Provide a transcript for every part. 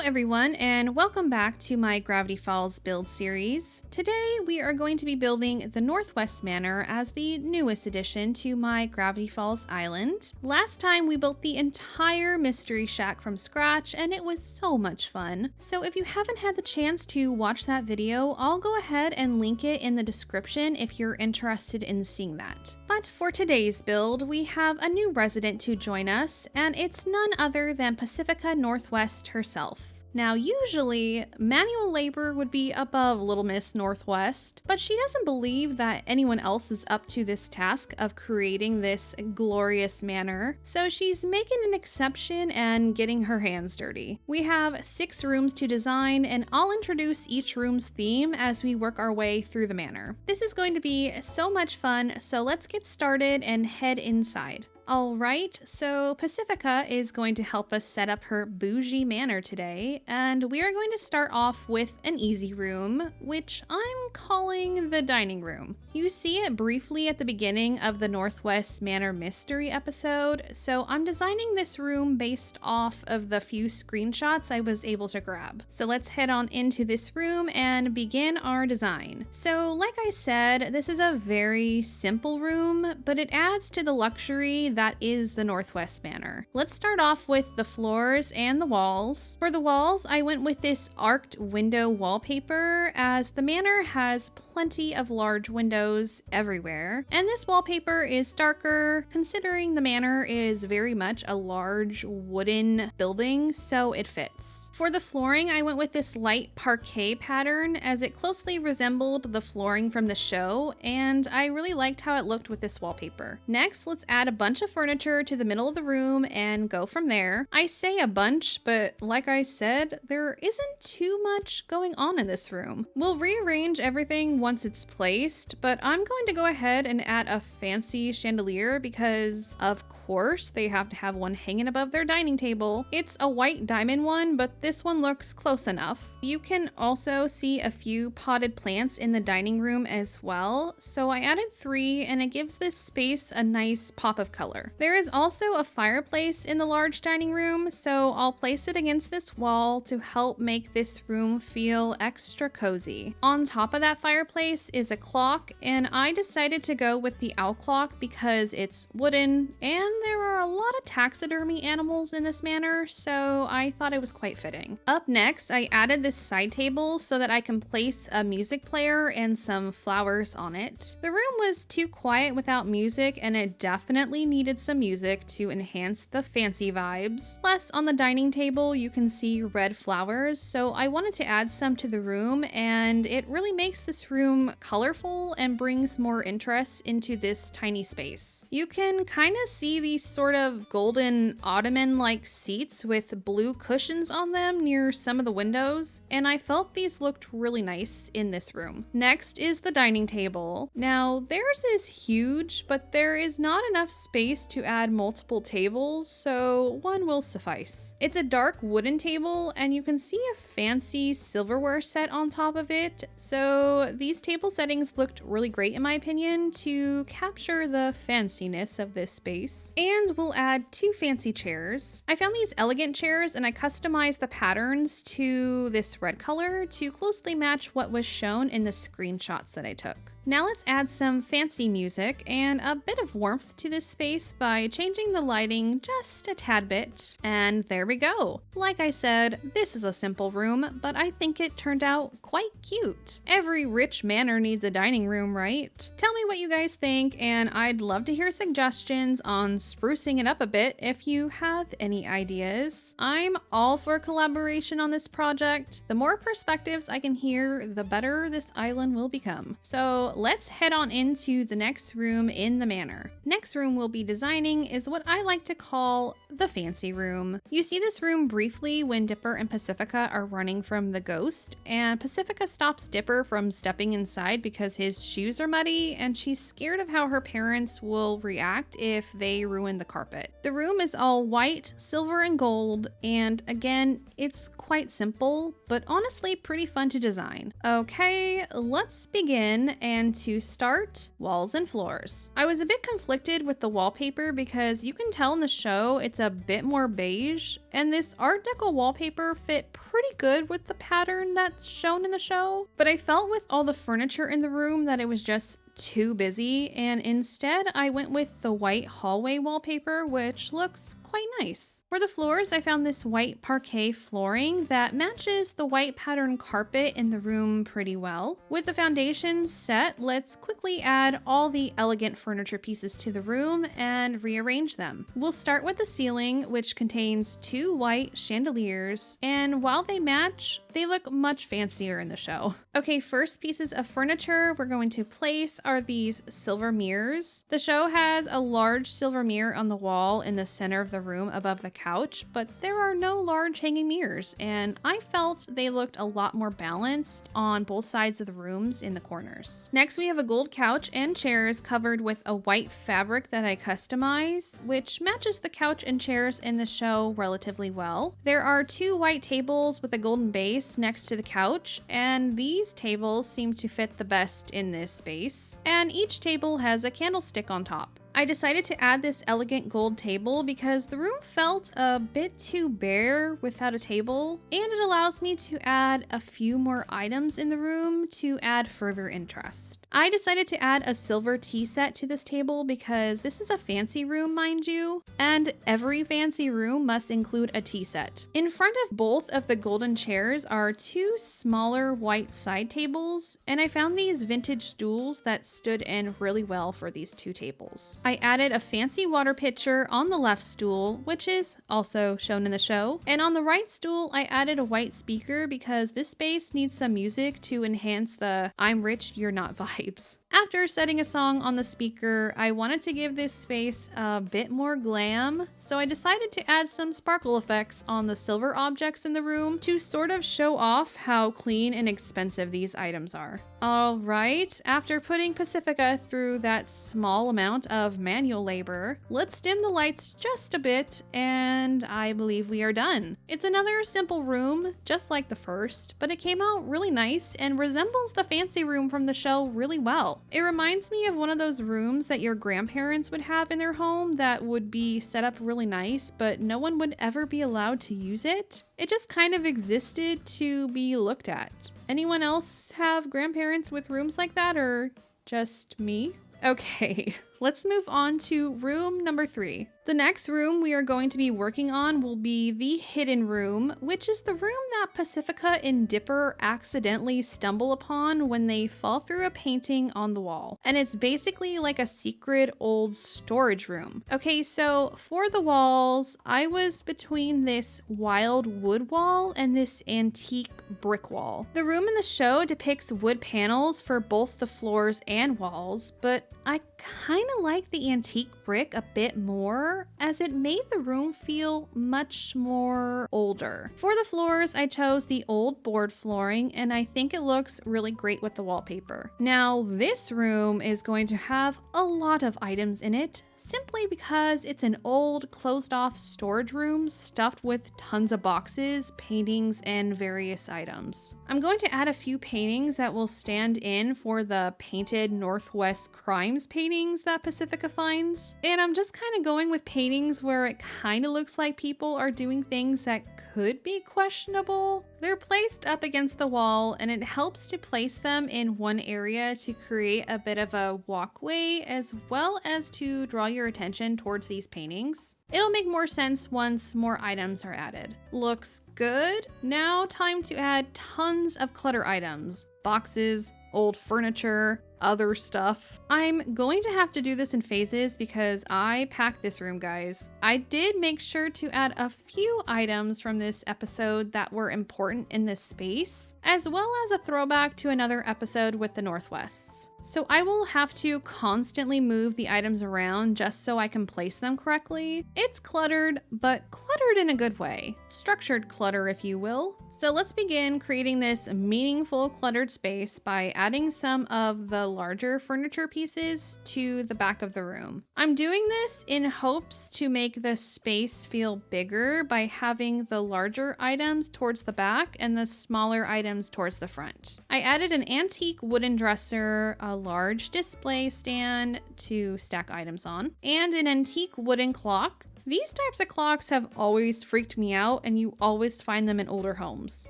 everyone, and welcome back to my Gravity Falls build series. Today we are going to be building the Northwest Manor as the newest addition to my Gravity Falls island. Last time we built the entire mystery shack from scratch and it was so much fun. So if you haven't had the chance to watch that video, I'll go ahead and link it in the description if you're interested in seeing that. But for today's build, we have a new resident to join us, and it's none other than Pacifica Northwest herself. Now, usually, manual labor would be above Little Miss Northwest, but she doesn't believe that anyone else is up to this task of creating this glorious manor, so she's making an exception and getting her hands dirty. We have 6 rooms to design, and I'll introduce each room's theme as we work our way through the manor. This is going to be so much fun, so let's get started and head inside. Alright, so Pacifica is going to help us set up her bougie manor today, and we are going to start off with an easy room, which I'm calling the dining room. You see it briefly at the beginning of the Northwest Manor mystery episode, so I'm designing this room based off of the few screenshots I was able to grab. So let's head on into this room and begin our design. So like I said, this is a very simple room, but it adds to the luxury that is the Northwest Manor. Let's start off with the floors and the walls. For the walls, I went with this arced window wallpaper as the manor has plenty of large windows everywhere. And this wallpaper is darker considering the manor is very much a large wooden building, so it fits. For the flooring, I went with this light parquet pattern as it closely resembled the flooring from the show, and I really liked how it looked with this wallpaper. Next, let's add a bunch of furniture to the middle of the room and go from there. I say a bunch, but like I said, there isn't too much going on in this room. We'll rearrange everything once it's placed, but I'm going to go ahead and add a fancy chandelier because, of course, they have to have one hanging above their dining table. It's a white diamond one, but this one looks close enough. You can also see a few potted plants in the dining room as well, so I added 3 and it gives this space a nice pop of color. There is also a fireplace in the large dining room, so I'll place it against this wall to help make this room feel extra cozy. On top of that fireplace is a clock, and I decided to go with the owl clock because it's wooden and there are a lot of taxidermy animals in this manor, so I thought it was quite fitting. Up next, I added this side table so that I can place a music player and some flowers on it. The room was too quiet without music, and it definitely needed some music to enhance the fancy vibes. Plus, on the dining table, you can see red flowers, so I wanted to add some to the room, and it really makes this room colorful and brings more interest into this tiny space. You can kind of see these sort of golden ottoman-like seats with blue cushions on them near some of the windows, and I felt these looked really nice in this room. Next is the dining table. Now, theirs is huge, but there is not enough space to add multiple tables, so one will suffice. It's a dark wooden table, and you can see a fancy silverware set on top of it, so these table settings looked really great in my opinion to capture the fanciness of this space. And we'll add 2 fancy chairs. I found these elegant chairs and I customized the patterns to this red color to closely match what was shown in the screenshots that I took. Now let's add some fancy music and a bit of warmth to this space by changing the lighting just a tad bit. And there we go. Like I said, this is a simple room, but I think it turned out quite cute. Every rich manor needs a dining room, right? Tell me what you guys think, and I'd love to hear suggestions on sprucing it up a bit if you have any ideas. I'm all for collaboration on this project. The more perspectives I can hear, the better this island will become. So let's head on into the next room in the manor. Next room we'll be designing is what I like to call the fancy room. You see this room briefly when Dipper and Pacifica are running from the ghost, and Pacifica stops Dipper from stepping inside because his shoes are muddy, and she's scared of how her parents will react if they ruin the carpet. The room is all white, silver, and gold, and again, it's quite simple, but honestly pretty fun to design. Okay, let's begin and And to start, walls and floors. I was a bit conflicted with the wallpaper because you can tell in the show it's a bit more beige, and this Art Deco wallpaper fit pretty good with the pattern that's shown in the show. But I felt with all the furniture in the room that it was just too busy, and instead I went with the white hallway wallpaper, which looks quite nice. For the floors, I found this white parquet flooring that matches the white pattern carpet in the room pretty well. With the foundation set, let's quickly add all the elegant furniture pieces to the room and rearrange them. We'll start with the ceiling, which contains 2 white chandeliers, and while they match, they look much fancier in the show. Okay, first pieces of furniture we're going to place are these silver mirrors. The show has a large silver mirror on the wall in the center of the room above the couch, but there are no large hanging mirrors, and I felt they looked a lot more balanced on both sides of the rooms in the corners. Next, we have a gold couch and chairs covered with a white fabric that I customize, which matches the couch and chairs in the show relatively well. There are 2 white tables with a golden base next to the couch, and these tables seem to fit the best in this space, and each table has a candlestick on top. I decided to add this elegant gold table because the room felt a bit too bare without a table, and it allows me to add a few more items in the room to add further interest. I decided to add a silver tea set to this table because this is a fancy room, mind you, and every fancy room must include a tea set. In front of both of the golden chairs are 2 smaller white side tables, and I found these vintage stools that stood in really well for these 2 tables. I added a fancy water pitcher on the left stool, which is also shown in the show, and on the right stool I added a white speaker because this space needs some music to enhance the "I'm rich, you're not" vibes. After setting a song on the speaker, I wanted to give this space a bit more glam, so I decided to add some sparkle effects on the silver objects in the room to sort of show off how clean and expensive these items are. Alright, after putting Pacifica through that small amount of manual labor, let's dim the lights just a bit, and I believe we are done. It's another simple room, just like the first, but it came out really nice and resembles the fancy room from the show really well. It reminds me of one of those rooms that your grandparents would have in their home that would be set up really nice, but no one would ever be allowed to use it. It just kind of existed to be looked at. Anyone else have grandparents with rooms like that, or just me? Okay, let's move on to room number 3. The next room we are going to be working on will be the hidden room, which is the room that Pacifica and Dipper accidentally stumble upon when they fall through a painting on the wall. And it's basically like a secret old storage room. Okay, so for the walls, I was between this wild wood wall and this antique brick wall. The room in the show depicts wood panels for both the floors and walls, but I kind of like the antique brick a bit more, as it made the room feel much more older. For the floors, I chose the old board flooring, and I think it looks really great with the wallpaper. Now, this room is going to have a lot of items in it, simply because it's an old closed-off storage room stuffed with tons of boxes, paintings, and various items. I'm going to add a few paintings that will stand in for the painted Northwest crimes paintings that Pacifica finds. And I'm just kind of going with paintings where it kind of looks like people are doing things that could be questionable. They're placed up against the wall, and it helps to place them in one area to create a bit of a walkway, as well as to draw your attention towards these paintings. It'll make more sense once more items are added. Looks good. Now time to add tons of clutter items. Boxes, old furniture, other stuff. I'm going to have to do this in phases because I packed this room, guys. I did make sure to add a few items from this episode that were important in this space, as well as a throwback to another episode with the Northwests. So I will have to constantly move the items around just so I can place them correctly. It's cluttered, but cluttered in a good way. Structured clutter, if you will. So let's begin creating this meaningful cluttered space by adding some of the larger furniture pieces to the back of the room. I'm doing this in hopes to make the space feel bigger by having the larger items towards the back and the smaller items towards the front. I added an antique wooden dresser, a a large display stand to stack items on, and an antique wooden clock. These types of clocks have always freaked me out, and you always find them in older homes.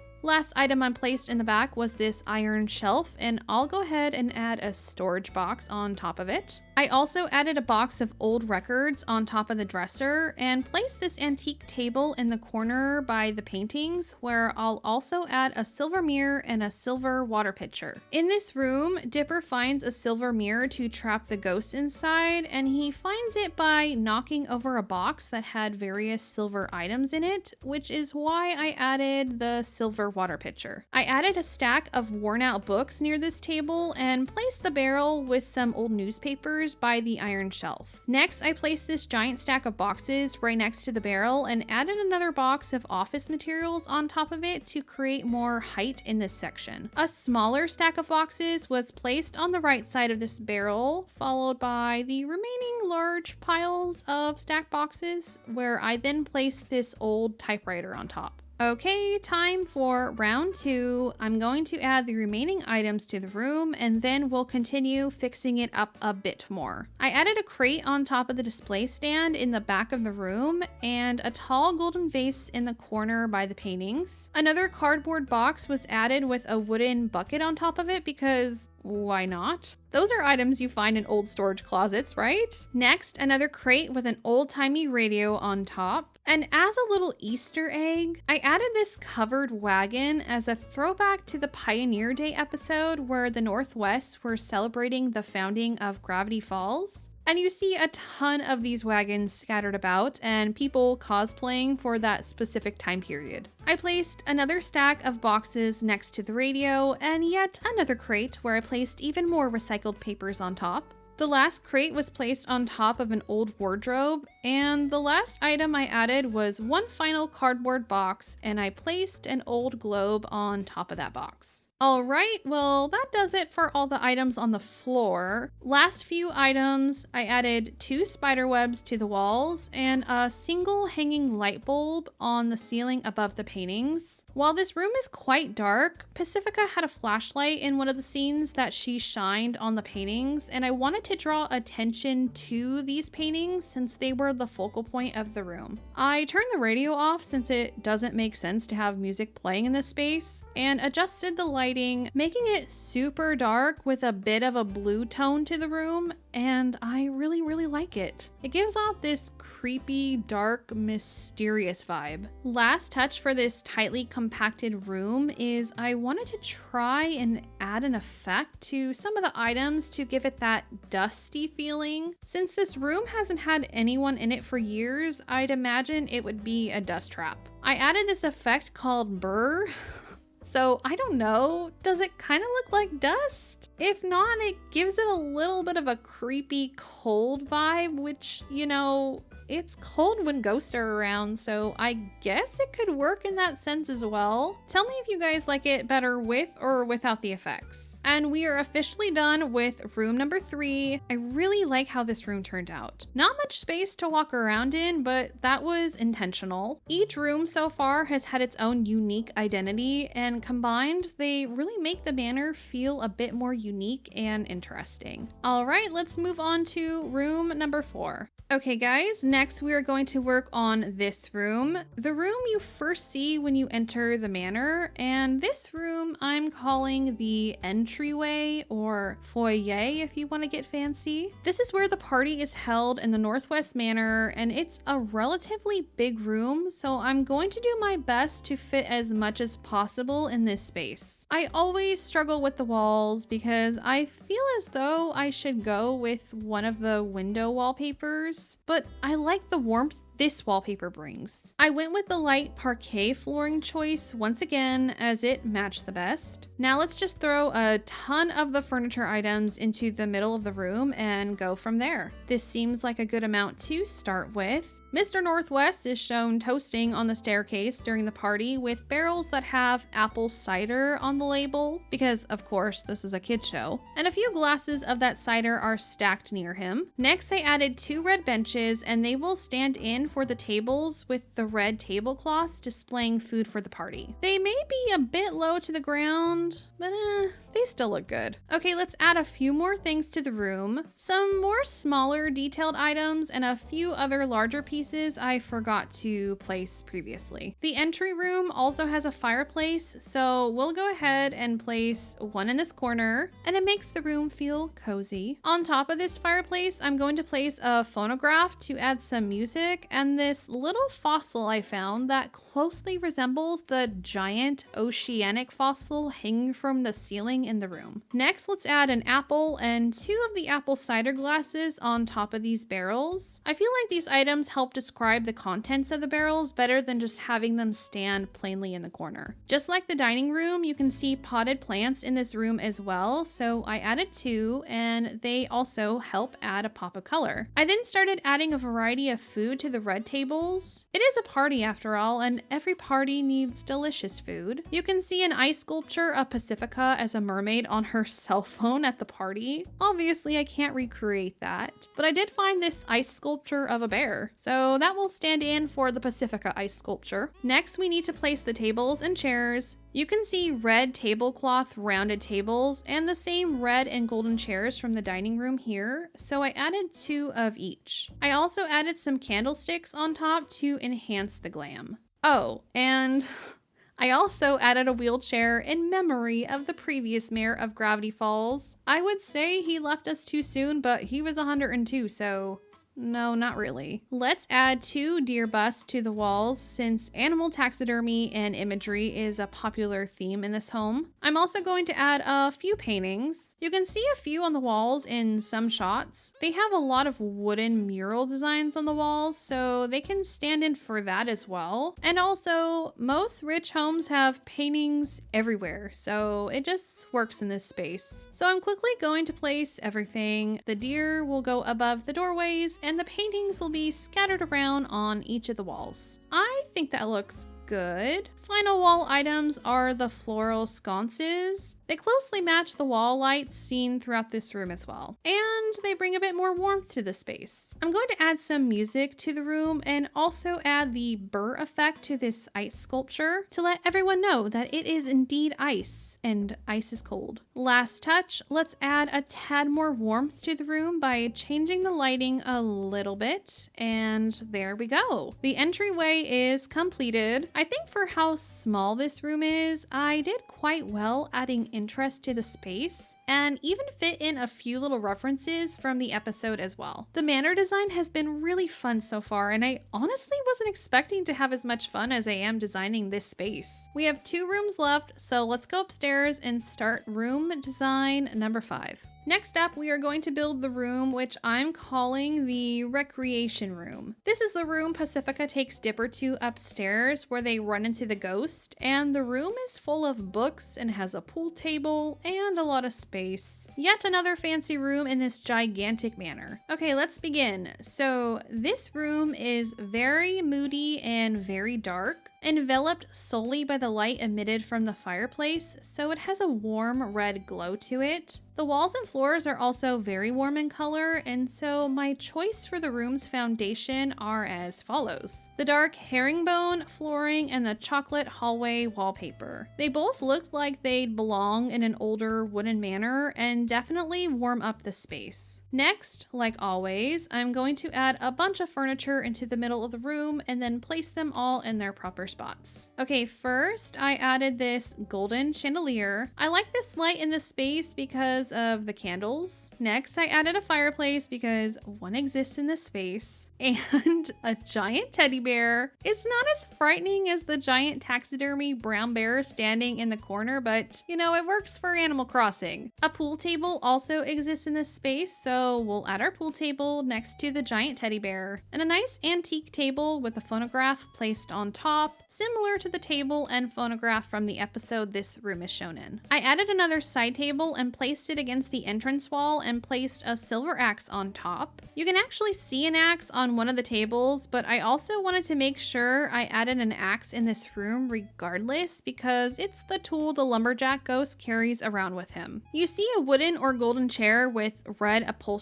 Last item I placed in the back was this iron shelf, and I'll go ahead and add a storage box on top of it. I also added a box of old records on top of the dresser and placed this antique table in the corner by the paintings, where I'll also add a silver mirror and a silver water pitcher. In this room, Dipper finds a silver mirror to trap the ghost inside, and he finds it by knocking over a box that had various silver items in it, which is why I added the silver water pitcher. I added a stack of worn out books near this table and placed the barrel with some old newspapers by the iron shelf. Next, I placed this giant stack of boxes right next to the barrel and added another box of office materials on top of it to create more height in this section. A smaller stack of boxes was placed on the right side of this barrel, followed by the remaining large piles of stacked boxes, where I then placed this old typewriter on top. Okay, time for round 2. I'm going to add the remaining items to the room, and then we'll continue fixing it up a bit more. I added a crate on top of the display stand in the back of the room and a tall golden vase in the corner by the paintings. Another cardboard box was added with a wooden bucket on top of it because why not? Those are items you find in old storage closets, right? Next, another crate with an old-timey radio on top. And as a little Easter egg, I added this covered wagon as a throwback to the Pioneer Day episode where the Northwest were celebrating the founding of Gravity Falls. And you see a ton of these wagons scattered about and people cosplaying for that specific time period. I placed another stack of boxes next to the radio and yet another crate where I placed even more recycled papers on top. The last crate was placed on top of an old wardrobe, and the last item I added was one final cardboard box, and I placed an old globe on top of that box. Alright, well that does it for all the items on the floor. Last few items, I added 2 spider webs to the walls and a single hanging light bulb on the ceiling above the paintings. While this room is quite dark, Pacifica had a flashlight in one of the scenes that she shined on the paintings, and I wanted to draw attention to these paintings since they were the focal point of the room. I turned the radio off since it doesn't make sense to have music playing in this space, and adjusted the lighting, making it super dark with a bit of a blue tone to the room, and I really like it. It gives off this creepy, dark, mysterious vibe. Last touch for this tightly compacted room is I wanted to try and add an effect to some of the items to give it that dusty feeling. Since this room hasn't had anyone in it for years, I'd imagine it would be a dust trap. I added this effect called Burr. So I don't know, does it kind of look like dust? If not, it gives it a little bit of a creepy cold vibe, which, you know, it's cold when ghosts are around, so I guess it could work in that sense as well. Tell me if you guys like it better with or without the effects. And we are officially done with room number 3. I really like how this room turned out. Not much space to walk around in, but that was intentional. Each room so far has had its own unique identity, and combined, they really make the manor feel a bit more unique and interesting. All right, let's move on to room number 4. Okay guys, next we are going to work on this room. The room you first see when you enter the manor, and this room I'm calling the entryway or foyer if you want to get fancy. This is where the party is held in the Northwest Manor, and it's a relatively big room, so I'm going to do my best to fit as much as possible in this space. I always struggle with the walls because I feel as though I should go with one of the window wallpapers, but I like the warmth this wallpaper brings. I went with the light parquet flooring choice once again as it matched the best. Now let's just throw a ton of the furniture items into the middle of the room and go from there. This seems like a good amount to start with. Mr. Northwest is shown toasting on the staircase during the party with barrels that have apple cider on the label, because of course this is a kid show, and a few glasses of that cider are stacked near him. Next, I added 2 red benches, and they will stand in for the tables with the red tablecloths displaying food for the party. They may be a bit low to the ground, but they still look good. Okay, let's add a few more things to the room. Some more smaller detailed items and a few other larger pieces I forgot to place previously. The entry room also has a fireplace, so we'll go ahead and place one in this corner, and it makes the room feel cozy. On top of this fireplace, I'm going to place a phonograph to add some music and this little fossil I found that closely resembles the giant oceanic fossil hanging from the ceiling in the room. Next, let's add an apple and 2 of the apple cider glasses on top of these barrels. I feel like these items help describe the contents of the barrels better than just having them stand plainly in the corner. Just like the dining room, you can see potted plants in this room as well, so I added 2, and they also help add a pop of color. I then started adding a variety of food to the red tables. It is a party after all, and every party needs delicious food. You can see an ice sculpture of Pacifica as a mermaid on her cell phone at the party. Obviously, I can't recreate that, but I did find this ice sculpture of a bear, so that will stand in for the Pacifica ice sculpture. Next, we need to place the tables and chairs. You can see red tablecloth rounded tables and the same red and golden chairs from the dining room here, so I added 2 of each. I also added some candlesticks on top to enhance the glam. Oh, and I also added a wheelchair in memory of the previous mayor of Gravity Falls. I would say he left us too soon, but he was 102, so no, not really. Let's add 2 deer busts to the walls since animal taxidermy and imagery is a popular theme in this home. I'm also going to add a few paintings. You can see a few on the walls in some shots. They have a lot of wooden mural designs on the walls, so they can stand in for that as well. And also, most rich homes have paintings everywhere, so it just works in this space. So I'm quickly going to place everything. The deer will go above the doorways, and the paintings will be scattered around on each of the walls. I think that looks good. Final wall items are the floral sconces. They closely match the wall lights seen throughout this room as well, and they bring a bit more warmth to the space. I'm going to add some music to the room and also add the burr effect to this ice sculpture to let everyone know that it is indeed ice, and ice is cold. Last touch, let's add a tad more warmth to the room by changing the lighting a little bit, and there we go. The entryway is completed. I think for how small this room is, I did quite well adding interest to the space and even fit in a few little references from the episode as well. The manor design has been really fun so far, and I honestly wasn't expecting to have as much fun as I am designing this space. We have 2 rooms left, so let's go upstairs and start room design number 5. Next up, we are going to build the room which I'm calling the recreation room. This is the room Pacifica takes Dipper to upstairs where they run into the ghost, and the room is full of books and has a pool table and a lot of space. Yet another fancy room in this gigantic manor. Okay, let's begin. So this room is very moody and very dark, enveloped solely by the light emitted from the fireplace, so it has a warm red glow to it. The walls and floors are also very warm in color, and so my choice for the room's foundation are as follows: the dark herringbone flooring and the chocolate hallway wallpaper. They both look like they'd belong in an older wooden manor and definitely warm up the space. Next, like always, I'm going to add a bunch of furniture into the middle of the room and then place them all in their proper spots. Okay, first I added this golden chandelier. I like this light in the space because of the candles. Next, I added a fireplace because one exists in this space, and a giant teddy bear. It's not as frightening as the giant taxidermy brown bear standing in the corner, but you know, it works for Animal Crossing. A pool table also exists in this space, so So we'll add our pool table next to the giant teddy bear, and a nice antique table with a phonograph placed on top, similar to the table and phonograph from the episode this room is shown in. I added another side table and placed it against the entrance wall and placed a silver axe on top. You can actually see an axe on one of the tables, but I also wanted to make sure I added an axe in this room regardless, because it's the tool the lumberjack ghost carries around with him. You see a wooden or golden chair with red upholstery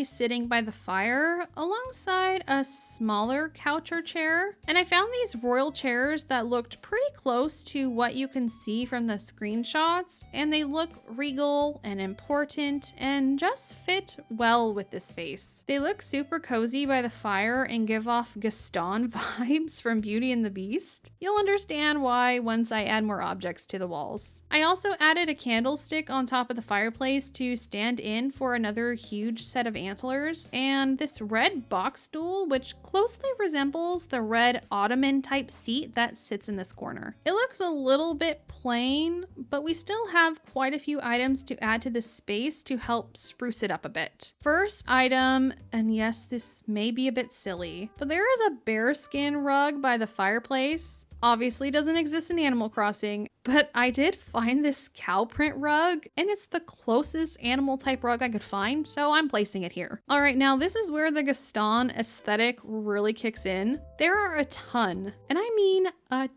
sitting by the fire alongside a smaller couch or chair, and I found these royal chairs that looked pretty close to what you can see from the screenshots, and they look regal and important and just fit well with this space. They look super cozy by the fire and give off Gaston vibes from Beauty and the Beast. You'll understand why once I add more objects to the walls. I also added a candlestick on top of the fireplace to stand in for another huge set of antlers, and this red box stool which closely resembles the red ottoman type seat that sits in this corner. It looks a little bit plain, but we still have quite a few items to add to this space to help spruce it up a bit. First item, and yes, this may be a bit silly, but there is a bearskin rug by the fireplace. Obviously doesn't exist in Animal Crossing, but I did find this cow print rug, and it's the closest animal type rug I could find, so I'm placing it here. All right, now this is where the Gaston aesthetic really kicks in. There are a ton, and I mean a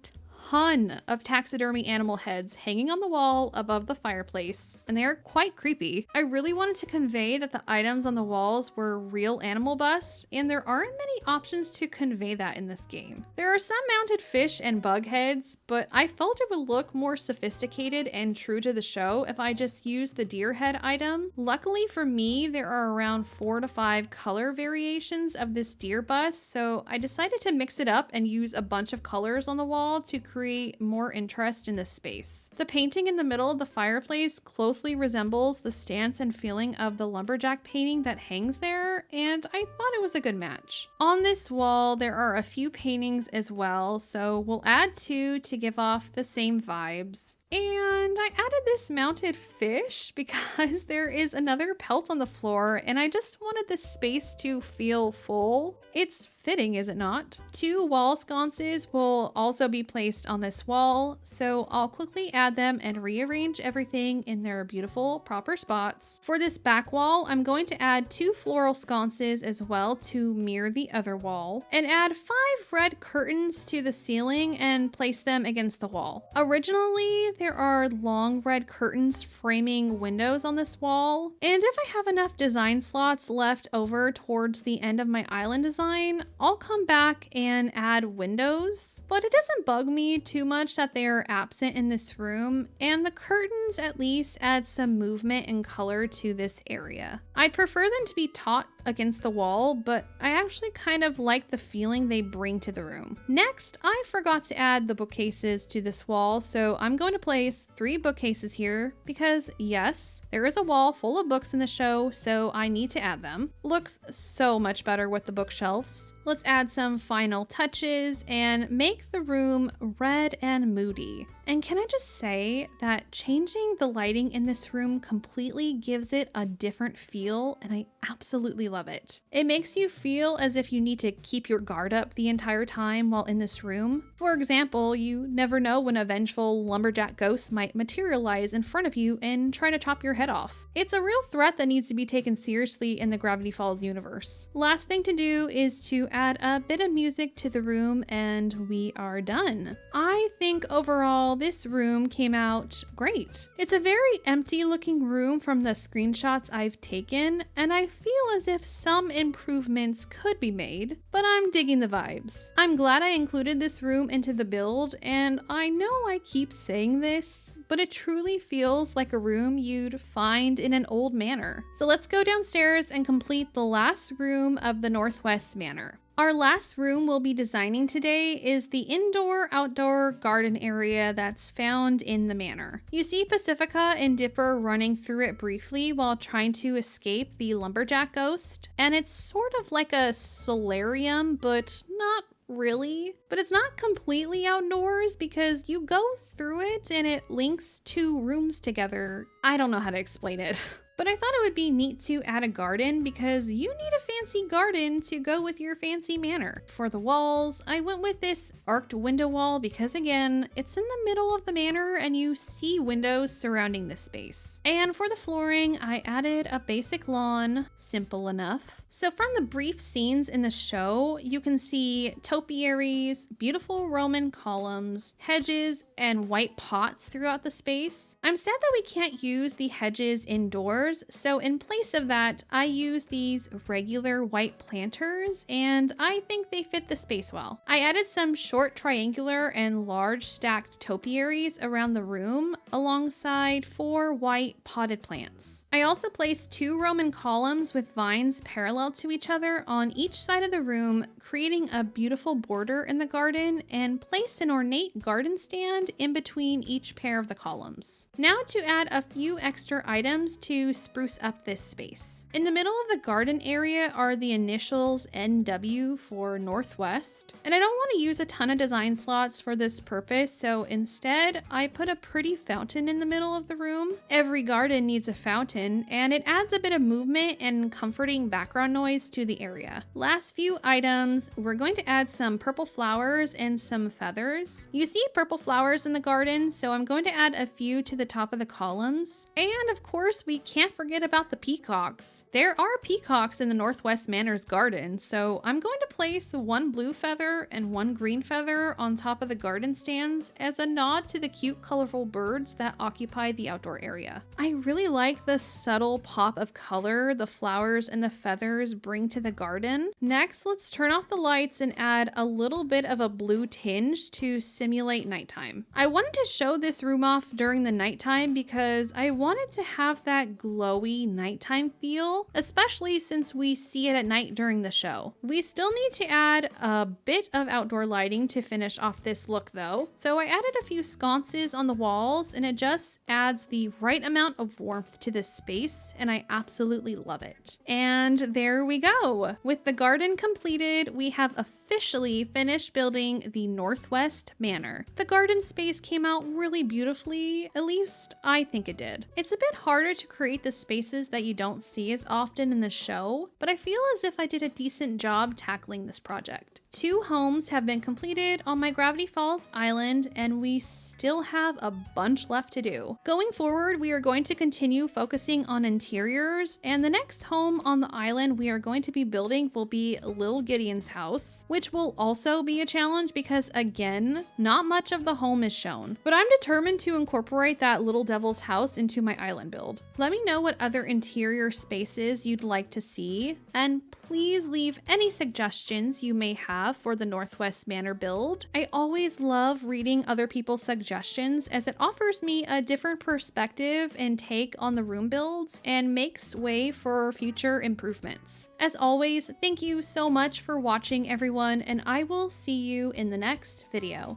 ton of taxidermy animal heads hanging on the wall above the fireplace, and they are quite creepy. I really wanted to convey that the items on the walls were real animal busts, and there aren't many options to convey that in this game. There are some mounted fish and bug heads, but I felt it would look more sophisticated and true to the show if I just used the deer head item. Luckily for me, there are around 4 to 5 color variations of this deer bust, so I decided to mix it up and use a bunch of colors on the wall to create more interest in this space. The painting in the middle of the fireplace closely resembles the stance and feeling of the lumberjack painting that hangs there, and I thought it was a good match. On this wall, there are a few paintings as well, so we'll add 2 to give off the same vibes. And I added this mounted fish because there is another pelt on the floor, and I just wanted this space to feel full. It's fitting, is it not? 2 wall sconces will also be placed on this wall, so I'll quickly add them and rearrange everything in their beautiful proper spots. For this back wall, I'm going to add 2 floral sconces as well to mirror the other wall, and add 5 red curtains to the ceiling and place them against the wall. Originally, there are long red curtains framing windows on this wall, and if I have enough design slots left over towards the end of my island design, I'll come back and add windows, but it doesn't bug me too much that they are absent in this room, and the curtains at least add some movement and color to this area. I'd prefer them to be taut against the wall, but I actually kind of like the feeling they bring to the room. Next, I forgot to add the bookcases to this wall, so I'm going to place 3 bookcases here because yes, there is a wall full of books in the show, so I need to add them. Looks so much better with the bookshelves. Let's add some final touches and make the room red and moody. And can I just say that changing the lighting in this room completely gives it a different feel, and I absolutely love it. It makes you feel as if you need to keep your guard up the entire time while in this room. For example, you never know when a vengeful lumberjack ghost might materialize in front of you and try to chop your head off. It's a real threat that needs to be taken seriously in the Gravity Falls universe. Last thing to do is to add a bit of music to the room, and we are done. I think overall this room came out great. It's a very empty looking room from the screenshots I've taken, and I feel as if some improvements could be made, but I'm digging the vibes. I'm glad I included this room into the build, and I know I keep saying this, but it truly feels like a room you'd find in an old manor. So let's go downstairs and complete the last room of the Northwest Manor. Our last room we'll be designing today is the indoor-outdoor garden area that's found in the manor. You see Pacifica and Dipper running through it briefly while trying to escape the lumberjack ghost, and it's sort of like a solarium, but not really. But it's not completely outdoors because you go through it and it links 2 rooms together. I don't know how to explain it. But I thought it would be neat to add a garden because you need a fancy garden to go with your fancy manor. For the walls, I went with this arched window wall because again, it's in the middle of the manor and you see windows surrounding this space. And for the flooring, I added a basic lawn, simple enough. So from the brief scenes in the show, you can see topiaries, beautiful Roman columns, hedges, and white pots throughout the space. I'm sad that we can't use the hedges indoors, so in place of that, I use these regular white planters, and I think they fit the space well. I added some short triangular and large stacked topiaries around the room, alongside 4 white potted plants. I also placed 2 Roman columns with vines parallel to each other on each side of the room, creating a beautiful border in the garden, and placed an ornate garden stand in between each pair of the columns. Now to add a few extra items to spruce up this space. In the middle of the garden area are the initials NW for Northwest, and I don't want to use a ton of design slots for this purpose, so instead I put a pretty fountain in the middle of the room. Every garden needs a fountain, and it adds a bit of movement and comforting background noise to the area. Last few items, we're going to add some purple flowers and some feathers. You see purple flowers in the garden, so I'm going to add a few to the top of the columns. And of course, we can't forget about the peacocks. There are peacocks in the Northwest Manor's garden, so I'm going to place 1 blue feather and 1 green feather on top of the garden stands as a nod to the cute, colorful birds that occupy the outdoor area. I really like the subtle pop of color the flowers and the feathers bring to the garden. Next, let's turn off the lights and add a little bit of a blue tinge to simulate nighttime. I wanted to show this room off during the nighttime because I wanted to have that glowy nighttime feel, especially since we see it at night during the show. We still need to add a bit of outdoor lighting to finish off this look though. So I added a few sconces on the walls and it just adds the right amount of warmth to this space, and I absolutely love it. And there we go. With the garden completed, we have officially finished building the Northwest Manor. The garden space came out really beautifully, at least I think it did. It's a bit harder to create the spaces that you don't see as often in the show, but I feel as if I did a decent job tackling this project. 2 homes have been completed on my Gravity Falls island, and we still have a bunch left to do. Going forward, we are going to continue focusing on interiors, and the next home on the island we are going to be building will be Lil Gideon's house, which will also be a challenge because, again, not much of the home is shown. But I'm determined to incorporate that little devil's house into my island build. Let me know what other interior spaces you'd like to see, and please leave any suggestions you may have for the Northwest Manor build. I always love reading other people's suggestions as it offers me a different perspective and take on the room builds and makes way for future improvements. As always, thank you so much for watching everyone, and I will see you in the next video.